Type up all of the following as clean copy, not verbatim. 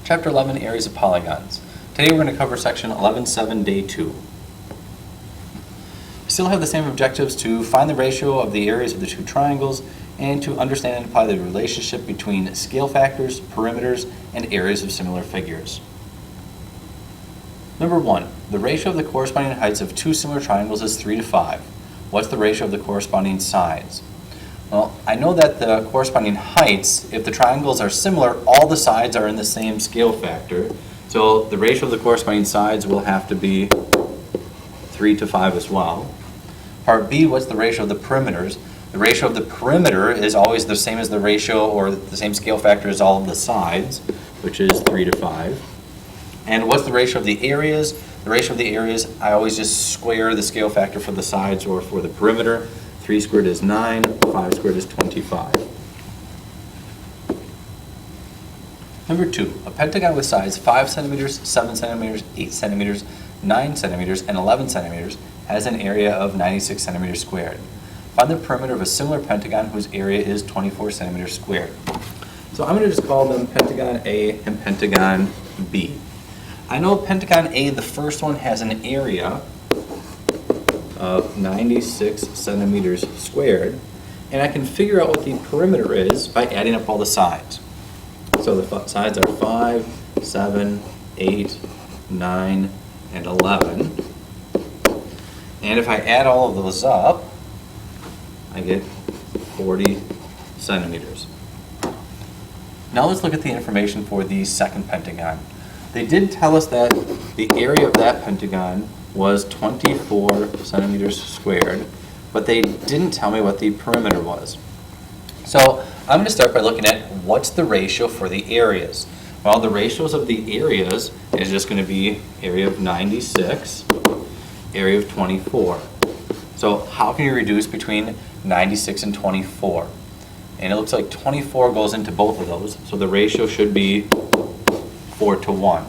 Chapter 11, Areas of Polygons. Today we're going to cover section 11.7, day 2. We still have the same objectives to find the ratio of the areas of the two triangles and to understand and apply the relationship between scale factors, perimeters, and areas of similar figures. Number 1. The ratio of the corresponding heights of two similar triangles is 3 to 5. What's the ratio of the corresponding sides? Well, I know that the corresponding heights, if the triangles are similar, all the sides are in the same scale factor. So the ratio of the corresponding sides will have to be 3 to 5 as well. Part B, what's the ratio of the perimeters? The ratio of the perimeter is always the same as the ratio or the same scale factor as all of the sides, which is 3 to 5. And what's the ratio of the areas? The ratio of the areas, I always just square the scale factor for the sides or for the perimeter. 3 squared is 9, 5 squared is 25. Number 2, a pentagon with sides 5 centimeters, 7 centimeters, 8 centimeters, 9 centimeters, and 11 centimeters has an area of 96 centimeters squared. Find the perimeter of a similar pentagon whose area is 24 centimeters squared. So I'm going to just call them Pentagon A and Pentagon B. I know Pentagon A, the first one, has an area of 96 centimeters squared, and I can figure out what the perimeter is by adding up all the sides. So the sides are 5, 7, 8, 9, and 11. And if I add all of those up, I get 40 centimeters. Now let's look at the information for the second pentagon. They did tell us that the area of that pentagon was 24 centimeters squared, but they didn't tell me what the perimeter was. So I'm going to start by looking at what's the ratio for the areas. Well, the ratios of the areas is just going to be area of 96, area of 24. So how can you reduce between 96 and 24? And it looks like 24 goes into both of those, so the ratio should be 4 to 1.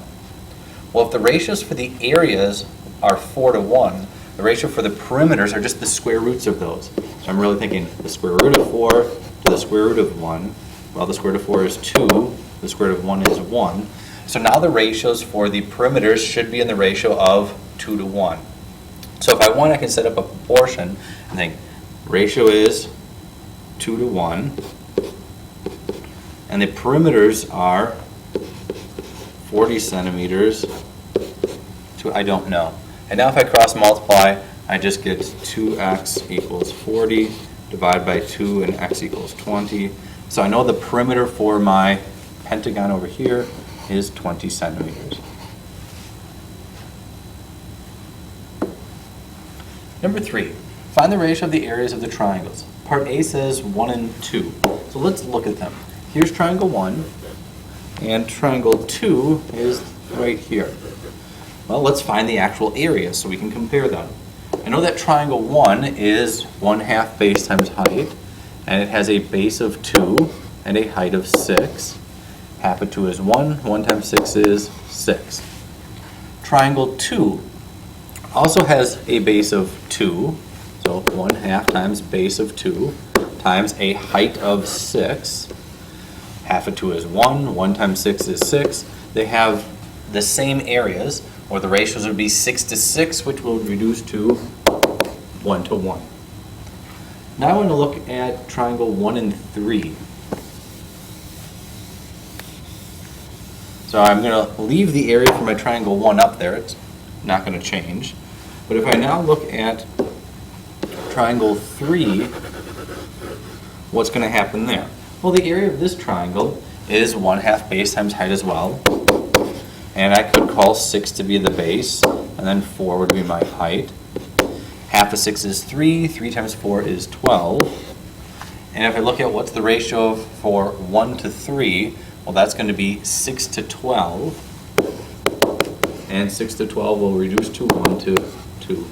Well, if the ratios for the areas are 4 to 1, the ratio for the perimeters are just the square roots of those. So I'm really thinking the square root of 4 to the square root of 1. Well, the square root of 4 is 2, the square root of 1 is 1. So now the ratios for the perimeters should be in the ratio of 2 to 1. So if I want, I can set up a proportion and think ratio is 2 to 1, and the perimeters are 40 centimeters to I don't know. And now if I cross multiply, I just get 2x equals 40 divided by 2 and x equals 20. So I know the perimeter for my pentagon over here is 20 centimeters. Number 3, find the ratio of the areas of the triangles. Part A says 1 and 2. So let's look at them. Here's triangle 1, and triangle 2 is right here. Well, let's find the actual area so we can compare them. I know that triangle 1 is 1/2 base times height, and it has a base of 2 and a height of 6. Half of 2 is 1, 1 times 6 is 6. Triangle 2 also has a base of 2, so 1/2 times base of 2 times a height of 6. Half of 2 is 1, 1 times 6 is 6. They have the same areas, or the ratios would be 6 to 6, which will reduce to 1 to 1. Now I want to look at triangle 1 and 3. So I'm going to leave the area for my triangle 1 up there. It's not going to change. But if I now look at triangle 3, what's going to happen there? Well, the area of this triangle is 1/2 base times height as well. And I could call 6 to be the base, and then 4 would be my height. Half of 6 is 3, 3 times 4 is 12. And if I look at what's the ratio for 1 to 3, well, that's going to be 6 to 12. And 6 to 12 will reduce to 1 to 2.